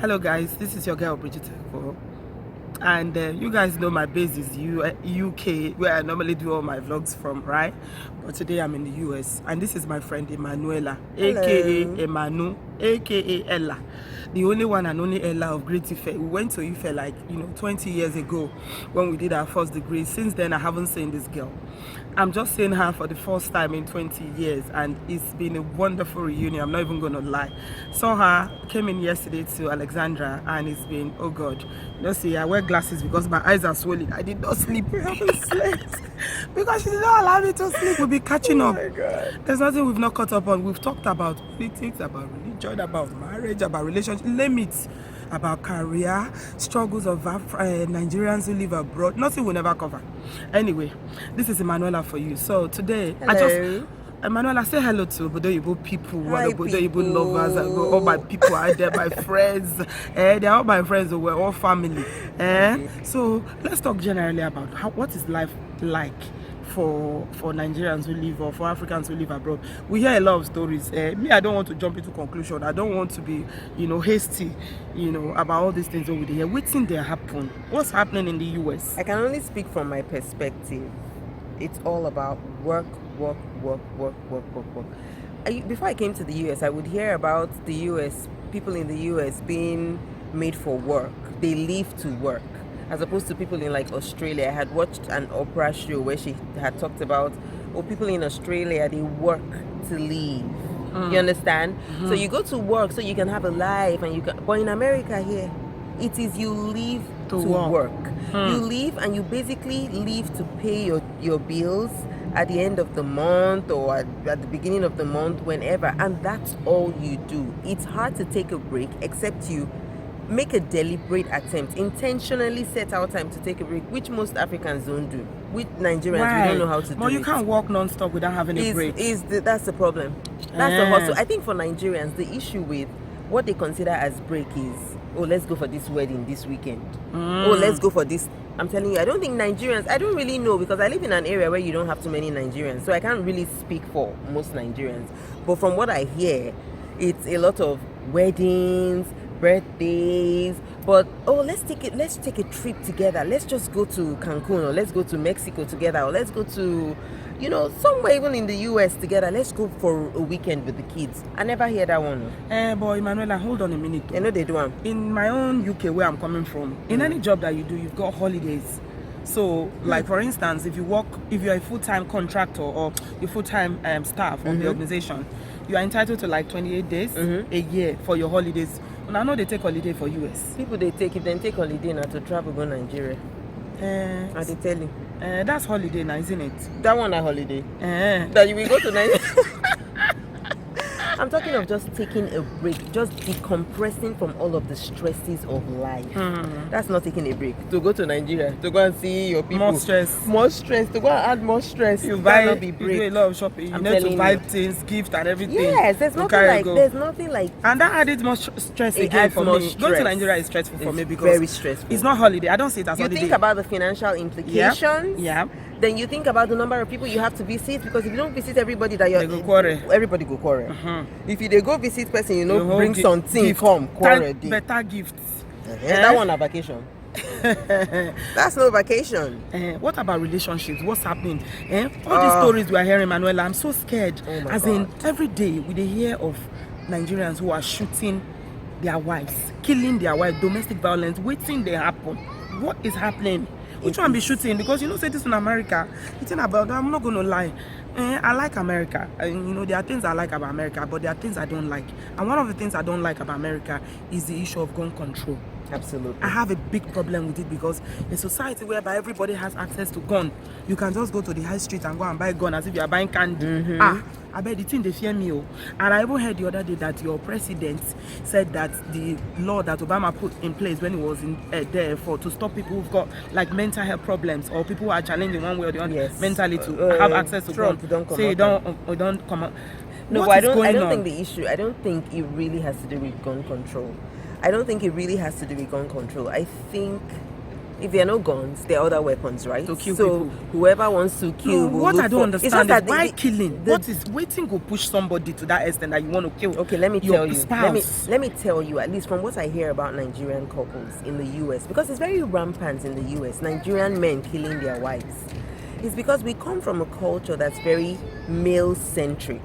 Hello guys, this is your girl Bridget, and you guys know my base is UK, where I normally do all my vlogs from, right? But today I'm in the US, and this is my friend Emanuela, aka Emanu, aka Ella, the only one and only Ella of Great Ife. We went to Ife like 20 years ago when we did our first degree. Since then I haven't seen this girl. I'm just seeing her for the first time in 20 years, and it's been a wonderful reunion. I'm not even gonna lie. Saw her, came in yesterday to Alexandra, and it's been, oh god, see, I wear glasses because my eyes are swollen. I did not sleep. I haven't slept because she did not allow me to sleep. We'll be catching up. My God. There's nothing we've not caught up on. We've talked about politics, about religion, about marriage, about relationship, limits, about career, struggles of Nigerians who live abroad. Nothing we'll never cover. Anyway, this is Emanuela for you. So today, Hello. Emanuela, say hello to Obodo Oyinbo people, Hi, Obodo Oyinbo people. lovers, all my people are there, my friends. They're all my friends, we're all family. So let's talk generally about what is life like for Nigerians who live, or for Africans who live abroad. We hear a lot of stories. Me, I don't want to jump into conclusion. I don't want to be, hasty, about all these things over there. Waiting there happen. What's happening in the US? I can only speak from my perspective. It's all about work. Before I came to the US, I would hear about the US, people in the US being made for work. They live to work. As opposed to people in like Australia. I had watched an Oprah show where she had talked about, people in Australia, they work to live. You understand? So you go to work so you can have a life, and but in America here, it is you live to work. You live, and you basically live to pay your bills at the end of the month, or at the beginning of the month, whenever, and that's all you do. It's hard to take a break, except you make a deliberate attempt, intentionally set out time to take a break, which most Africans don't do. With Nigerians, we don't know how to do it. But you can't walk non-stop without having a break. That's the problem. That's the hustle. I think for Nigerians, the issue with what they consider as break is, let's go for this wedding this weekend. Let's go for this. I'm telling you, I don't think Nigerians, I don't really know, because I live in an area where you don't have too many Nigerians, so I can't really speak for most Nigerians. But from what I hear, it's a lot of weddings, birthdays, but let's take a trip together. Let's just go to Cancun, or let's go to Mexico together, or let's go to somewhere even in the US together. Let's go for a weekend with the kids. I never hear that one. Boy, Emanuela, hold on a minute. I know they do one. In my own UK, where I'm coming from, in any job that you do, you've got holidays. So, like for instance, if you're a full-time contractor or a full-time staff of the organization, you are entitled to like 28 days a year for your holidays. And I know they take holiday for US. People if they take holiday now to travel go Nigeria. I they tell you. That's holiday now, isn't it? That one a holiday. That you will go to Nigeria. I'm talking of just taking a break, just decompressing from all of the stresses of life. That's not taking a break. To go to Nigeria, to go and see your people. More stress. To go and add more stress. You do a lot of shopping. You need to buy things, gift and everything. Yes, there's nothing like. And that added more stress again for me. Going to Nigeria is stressful for me because very stressful. It's not holiday. I don't see it as holiday. You think about the financial implications. Yeah. Then you think about the number of people you have to visit, because if you don't visit everybody that everybody go quarrel. If they go visit person, bring something, come quarrel. Better gifts. That one a vacation. That's no vacation. What about relationships? What's happening? All these stories we are hearing, Manuela, I'm so scared. In every day we hear of Nigerians who are shooting their wives, killing their wives, domestic violence, waiting they happen. What is happening? Which one be shooting? Because say this in America. It's about that. I'm not gonna lie. I like America. There are things I like about America, but there are things I don't like. And one of the things I don't like about America is the issue of gun control. Absolutely. I have a big problem with it, because in society whereby everybody has access to gun, you can just go to the high street and go and buy a gun as if you are buying candy. I bet the thing they fear me. And I even heard the other day that your president said that the law that Obama put in place when he was there to stop people who've got like mental health problems, or people who are challenging one way or the other mentally to have access to gun. Don't come out. No, but I don't think the issue. I don't think it really has to do with gun control. I don't think it really has to do with gun control. I think If there are no guns, there are other weapons, right? To kill so people. whoever wants to kill will what look I don't for- understand It's not is that why killing? What is waiting to push somebody to that extent that you want to kill? Okay, let me your tell you. spouse? Let me tell you, at least from what I hear about Nigerian couples in the US, because it's very rampant in the US, Nigerian men killing their wives. It's because we come from a culture that's very male-centric.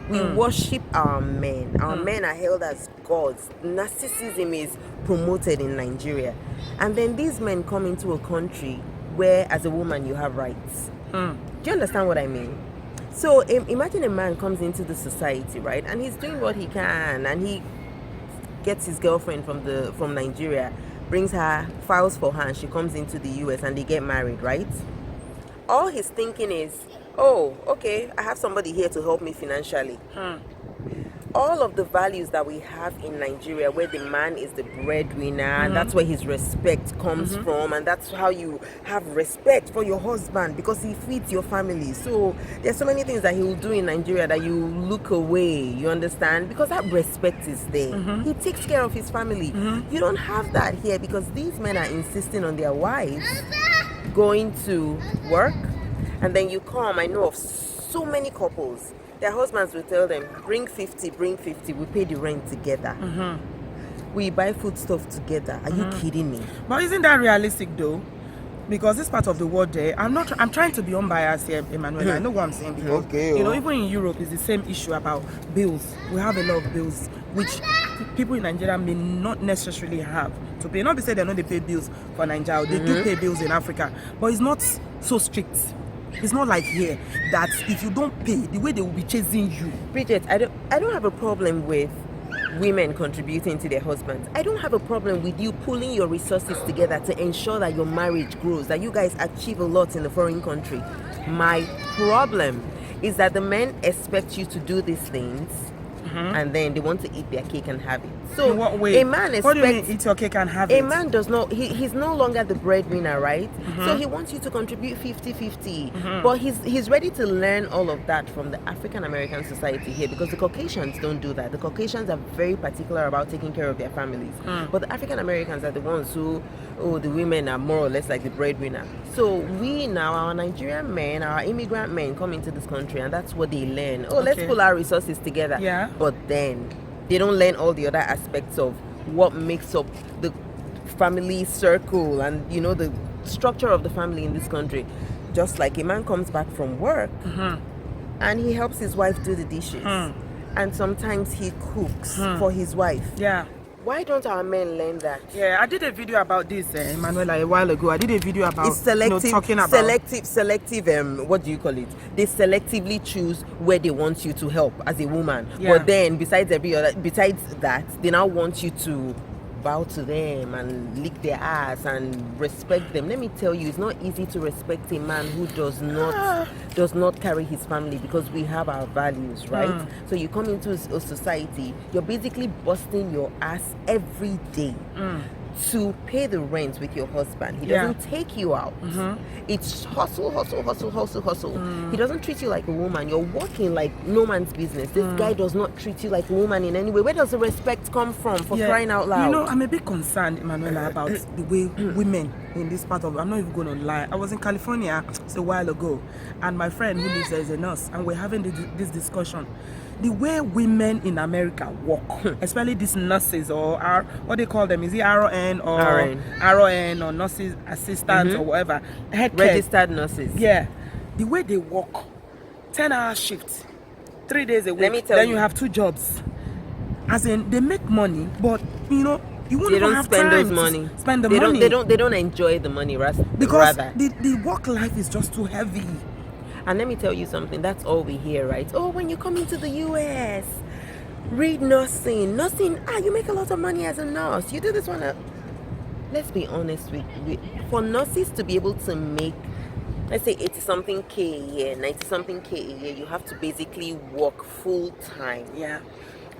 We worship our men. Our men are held as gods. Narcissism is promoted in Nigeria. And then these men come into a country where, as a woman, you have rights. Do you understand what I mean? So imagine a man comes into the society, right? And he's doing what he can. And he gets his girlfriend from Nigeria, brings her, files for her, and she comes into the US and they get married, right? All he's thinking is, oh, okay, I have somebody here to help me financially. All of the values that we have in Nigeria, where the man is the breadwinner, and that's where his respect comes from, and that's how you have respect for your husband, because he feeds your family. So there's so many things that he will do in Nigeria that you look away, you understand? Because that respect is there. He takes care of his family. You don't have that here, because these men are insisting on their wives going to work, and then you come. I know of so many couples, their husbands will tell them, bring 50, we pay the rent together. We buy foodstuff together. Are you kidding me? But isn't that realistic though? Because this part of the world there, I'm trying to be unbiased here, Emmanuel. I know what I'm saying, because even in Europe it's the same issue about bills. We have a lot of bills which people in Nigeria may not necessarily have to pay. Not to say they know they pay bills for Nigeria, they do pay bills in Africa, but it's not so strict. It's not like here that if you don't pay, the way they will be chasing you. Bridget, I don't have a problem with women contributing to their husbands. I don't have a problem with you pulling your resources together to ensure that your marriage grows, that you guys achieve a lot in a foreign country. My problem is that the men expect you to do these things, and then they want to eat their cake and have it. So in what way? A man expects, what do you mean eat your cake and have it? A man does not, he's no longer the breadwinner, right? So he wants you to contribute 50-50. But he's ready to learn all of that from the African American society here, because the Caucasians don't do that. The Caucasians are very particular about taking care of their families. But the African Americans are the ones who, the women are more or less like the breadwinner. So we now, our Nigerian men, our immigrant men come into this country, and that's what they learn. Let's pull our resources together. Yeah. But then they don't learn all the other aspects of what makes up the family circle and, the structure of the family in this country. Just like a man comes back from work and he helps his wife do the dishes, and sometimes he cooks for his wife. Yeah. Why don't our men learn that? Yeah, I did a video about this, Emanuela, a while ago. I did a video about It's selective, talking about selective. What do you call it? They selectively choose where they want you to help as a woman. Yeah. But then, besides that, they now want you to bow to them and lick their ass and respect them. Let me tell you, it's not easy to respect a man who does not carry his family, because we have our values, right? So you come into a society, you're basically busting your ass every day to pay the rent with your husband. He doesn't take you out. It's hustle. He doesn't treat you like a woman. You're working like no man's business. This guy does not treat you like a woman in any way. Where does the respect come from, for crying out loud? I'm a bit concerned, Emanuela, about the way women in this part of, I'm not even going to lie. I was in California a while ago, and my friend who lives there is a nurse, and we're having this discussion. The way women in America work, especially these nurses, or what they call them, is it RN or RN or nurses assistants or whatever, registered nurses. Yeah, the way they work, 10-hour shifts, 3 days a week. Let me tell then you, you have 2 jobs. As in, they make money, but you won't they even don't have spend time those money. to spend the they money. They don't enjoy the money, because rather. the work life is just too heavy. And let me tell you something, that's all we hear, right? When you come into the US, read nursing, you make a lot of money as a nurse. You do this one. Let's be honest, for nurses to be able to make, let's say 80-something K a year, 90-something K a year, you have to basically work full time. Yeah.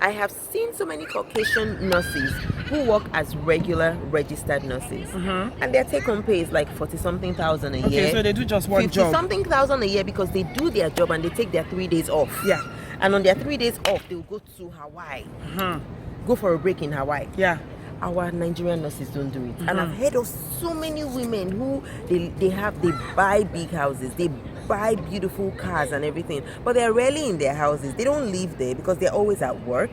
I have seen so many Caucasian nurses who work as regular registered nurses, and their take-home pay is like 40-something thousand a year. Okay, so they do just one job. 50-something thousand a year, because they do their job and they take their 3 days off. Yeah. And on their 3 days off, they will go to Hawaii, go for a break in Hawaii. Yeah. our Nigerian nurses don't do it. And I've heard of so many women who they buy big houses, they buy beautiful cars and everything, but they're rarely in their houses. They don't live there because they're always at work.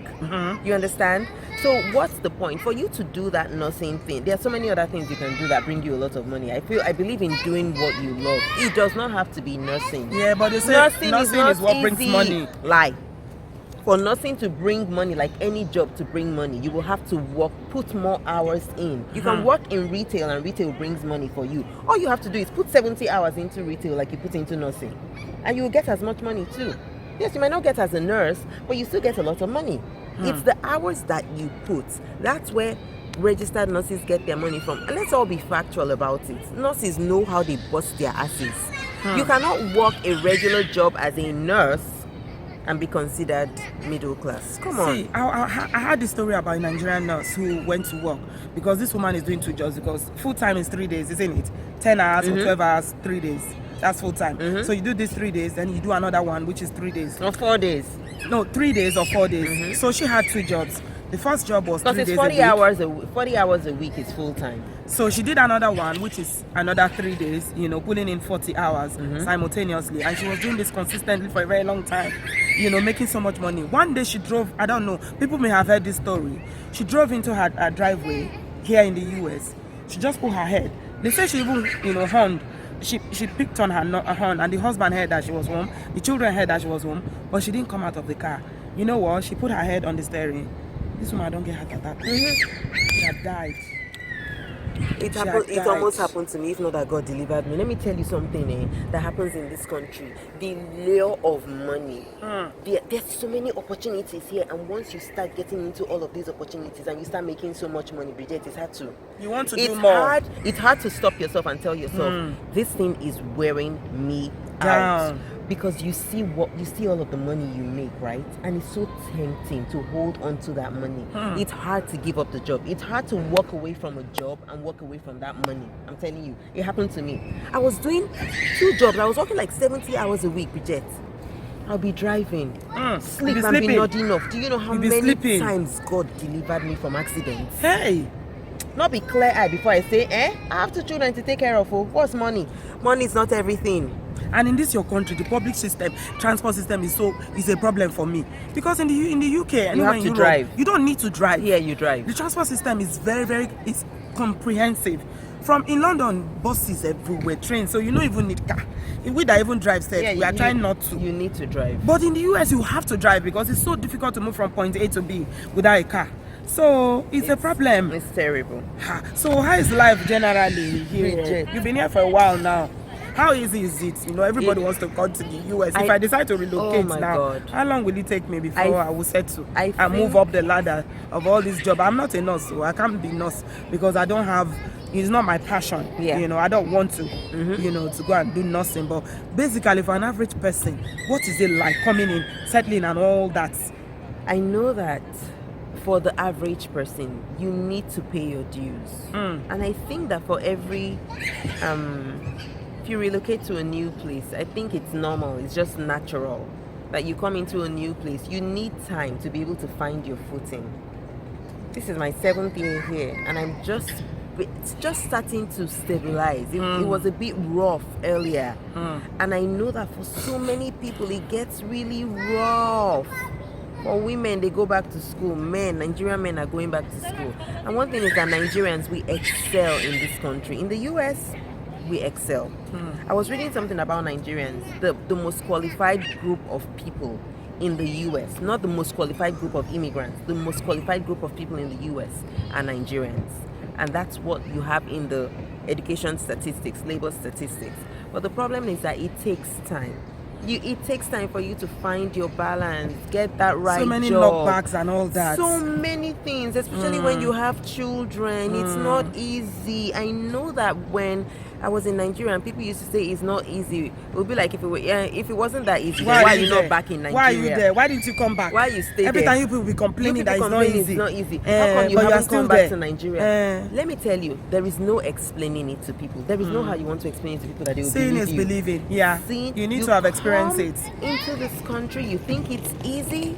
You understand? So what's the point for you to do that nursing thing? There are so many other things you can do that bring you a lot of money. I believe in doing what you love. It does not have to be nursing. Yeah, but they say nursing is what brings money. Lie. For nursing to bring money, like any job to bring money, you will have to work, put more hours in. You can work in retail and retail brings money for you. All you have to do is put 70 hours into retail like you put into nursing. And you will get as much money too. Yes, you might not get as a nurse, but you still get a lot of money. It's the hours that you put. That's where registered nurses get their money from. And let's all be factual about it. Nurses know how they bust their asses. You cannot work a regular job as a nurse and be considered middle class. Come on. See, I had this story about a Nigerian nurse who went to work because this woman is doing 2 jobs because full time is 3 days, isn't it? 10 hours or 12 hours, 3 days. That's full time. So you do this 3 days, then you do another one, which is 3 days. Or 4 days. No, 3 days or 4 days. So she had 2 jobs. The first job was 3 days a week. 40 hours a week is full time. So she did another one, which is another 3 days, putting in 40 hours simultaneously. And she was doing this consistently for a very long time, making so much money. One day she drove, I don't know, people may have heard this story. She drove into her driveway here in the US. She just put her head. They say she even, horned. She picked on her horn, and the husband heard that she was home. The children heard that she was home, but she didn't come out of the car. You know what? She put her head on the steering. This woman don't get heart attack. She had died. It almost happened to me, if not that God delivered me. Let me tell you something that happens in this country. The lure of money. There's so many opportunities here, and once you start getting into all of these opportunities and you start making so much money, Bridget, it's hard to. You want to do more. It's hard to stop yourself and tell yourself, this thing is wearing me out. Because you see all of the money you make, right? And it's so tempting to hold on to that money. It's hard to give up the job. It's hard to walk away from a job and walk away from that money. I'm telling you, it happened to me. I was doing 2 jobs. I was working like 70 hours a week, Bridget. I'll be driving, sleep and be nodding off. Do you know how many times God delivered me from accidents? Hey! Not be clear-eyed before I say, I have 2 children to take care of. What's money? Money is not everything. And in this your country, the public system, transport system is a problem for me. Because in the UK, you have to drive. You don't need to drive. Yeah, you drive. The transport system is it's comprehensive. From in London, buses everywhere, trains, so you don't even need car. If we that even drive safe, we are trying not to. You need to drive. But in the US, you have to drive because it's so difficult to move from point A to B without a car. So it's a problem. It's terrible. So how is life generally here? You've been here for a while now. How easy is it? Everybody wants to come to the US. If I decide to relocate how long will it take me before I will settle and move up the ladder of all this job? I'm not a nurse, so I can't be nurse because I don't have. It's not my passion. I don't want to. To go and do nursing. But basically, for an average person, what is it like coming in, settling, and all that? I know that. For the average person, you need to pay your dues. And I think that for every if you relocate to a new place, I think it's normal, it's just natural that you come into a new place. You need time to be able to find your footing. This is my 7th year here, and it's just starting to stabilize. It was a bit rough earlier, and I know that for so many people it gets really rough. For women, they go back to school. Nigerian men are going back to school. And one thing is that Nigerians, we excel in this country. In the US, we excel. I was reading something about Nigerians, the most qualified group of people in the US, not the most qualified group of immigrants, the most qualified group of people in the US are Nigerians. And that's what you have in the education statistics, labor statistics. But the problem is that it takes time. It takes time for you to find your balance, get that right job. So many knockbacks and all that. So many things, especially when you have children. It's not easy. I know that when I was in Nigeria and people used to say it's not easy, it would be like if it wasn't that easy, why are you not back in Nigeria? Why are you there? Why didn't you come back? Why you stay Every there? time you people be complaining that it's not easy. It's not easy. How come you haven't come back to Nigeria? Let me tell you, there is no explaining it to people. There is no how you want to explain it to people that they will Seeing believe is you. believing. Yeah. You need to have experienced it. Into this country, you think it's easy?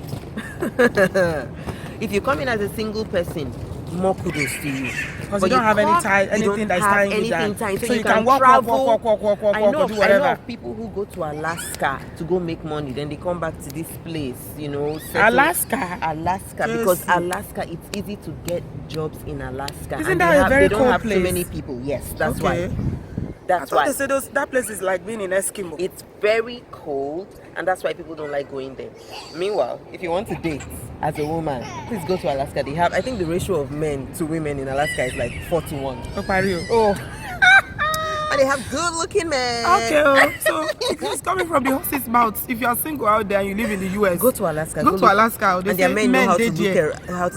If you come in as a single person, more kudos to you. Because you don't have anything that's tying you down. So you can walk, travel. I know do whatever. of people who go to Alaska to go make money, then they come back to this place, you know. Alaska, because Alaska, it's easy to get jobs in Alaska. Isn't that a very cold place? They don't have too many people. Yes, that's why. That's why. They say that place is like being in Eskimo. It's very cold, and that's why people don't like going there. Meanwhile, if you want to date as a woman, please go to Alaska. They have, I think the ratio of men to women in Alaska is like 4-1. Oh. And they have good-looking men. Okay, so it's coming from the horse's mouth. If you are single out there and you live in the US, go to Alaska. Go to Alaska. And their men know how to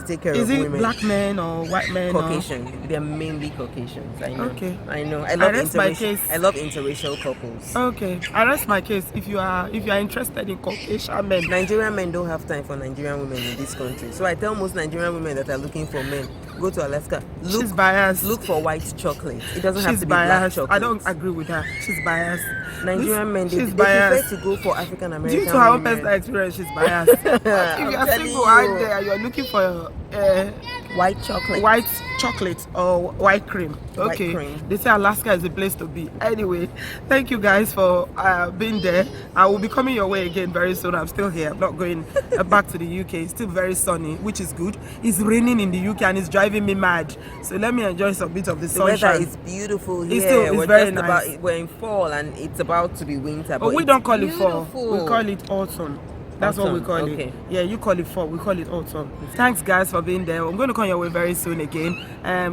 take care of women. Is it black men or white men? Caucasian. They're mainly Caucasians. I know. Okay. I know. I love interracial couples. Okay. I rest my case. If you are interested in Caucasian men, Nigerian men don't have time for Nigerian women in this country. So I tell most Nigerian women that are looking for men, go to Alaska. She's biased. Look for white chocolate. It doesn't have to be black chocolate. I don't agree with her. She's biased. Nigerian men, they prefer to go for African American women. Due to her own personal experience, she's biased. If you're single out there, you're looking for white chocolate. White chocolate or white cream. Okay. White cream. They say Alaska is the place to be. Anyway, thank you guys for being there. I will be coming your way again very soon. I'm still here. I'm not going back to the UK. It's still very sunny, which is good. It's raining in the UK and it's driving me mad. So let me enjoy some bit of the sunshine. The weather is beautiful here. It's very nice. We're in fall and it's about to be winter. But we don't call it fall. We call it autumn. That's what we call it. Yeah, you call it fall. We call it autumn. Thanks, guys, for being there. I'm going to come your way very soon again.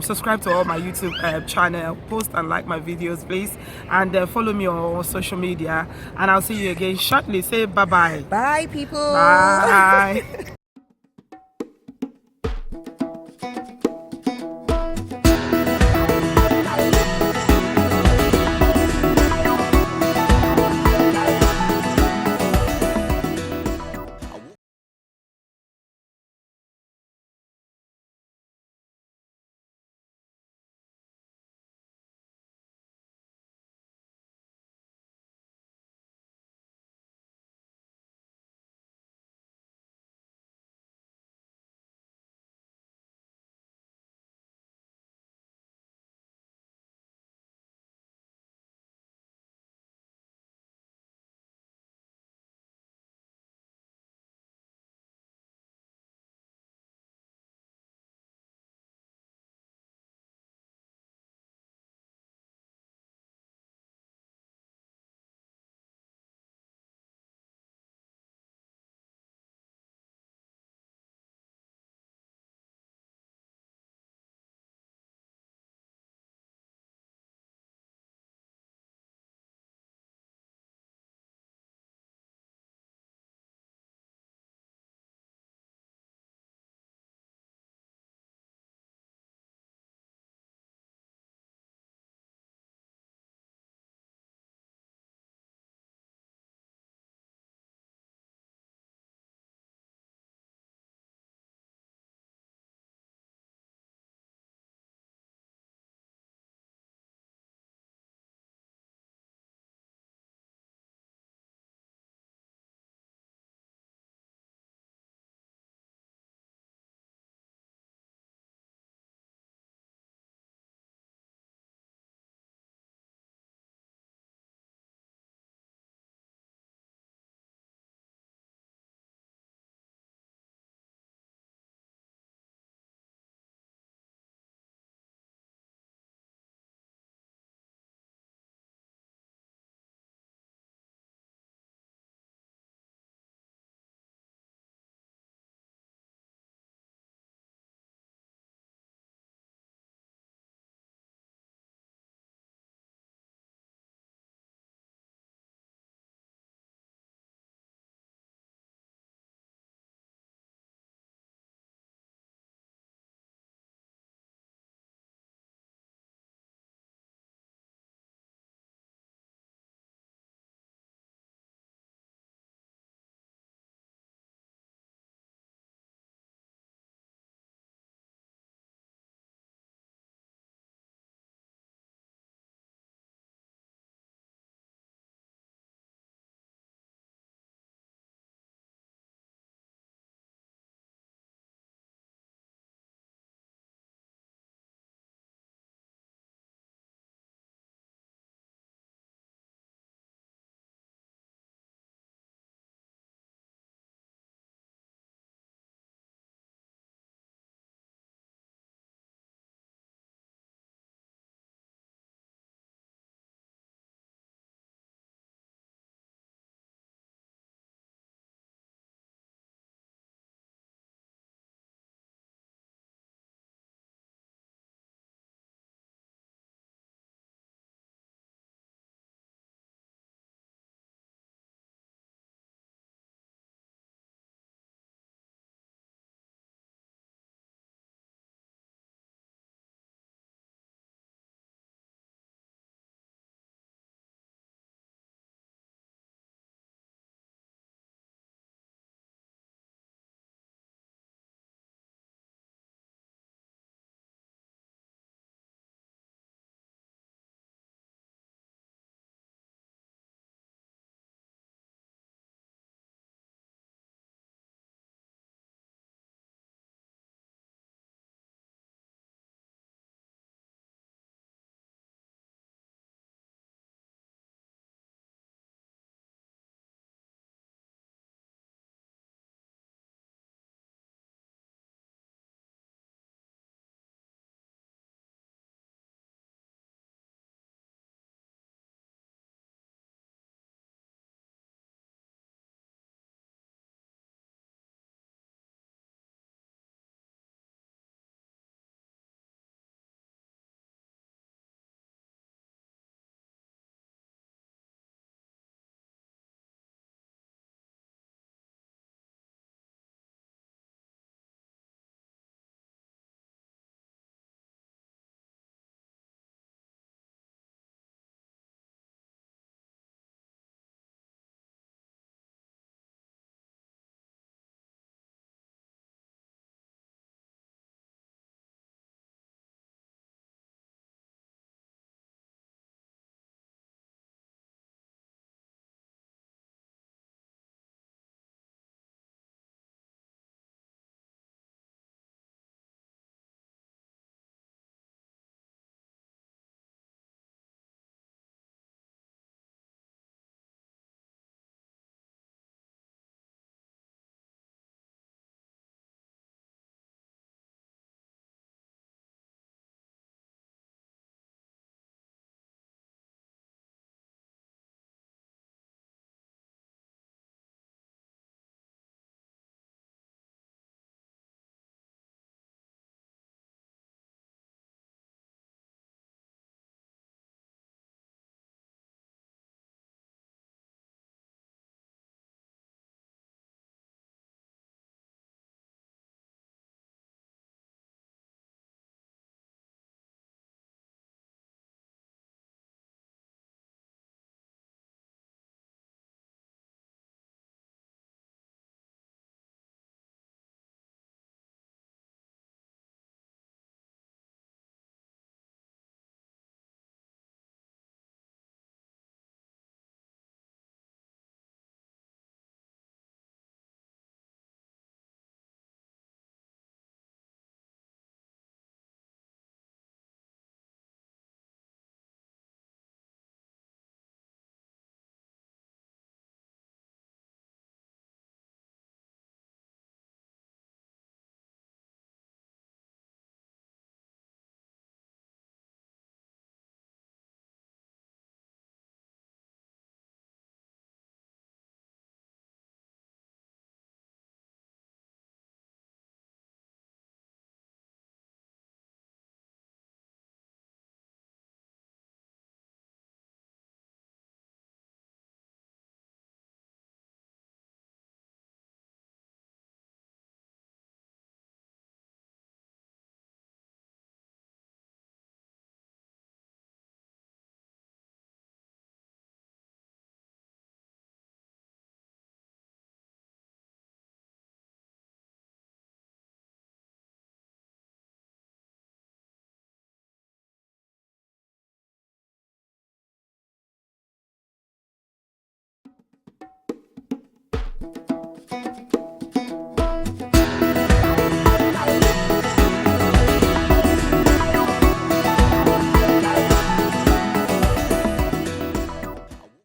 Subscribe to all my YouTube channel. Post and like my videos, please. And follow me on social media. And I'll see you again shortly. Say bye-bye. Bye, people. Bye.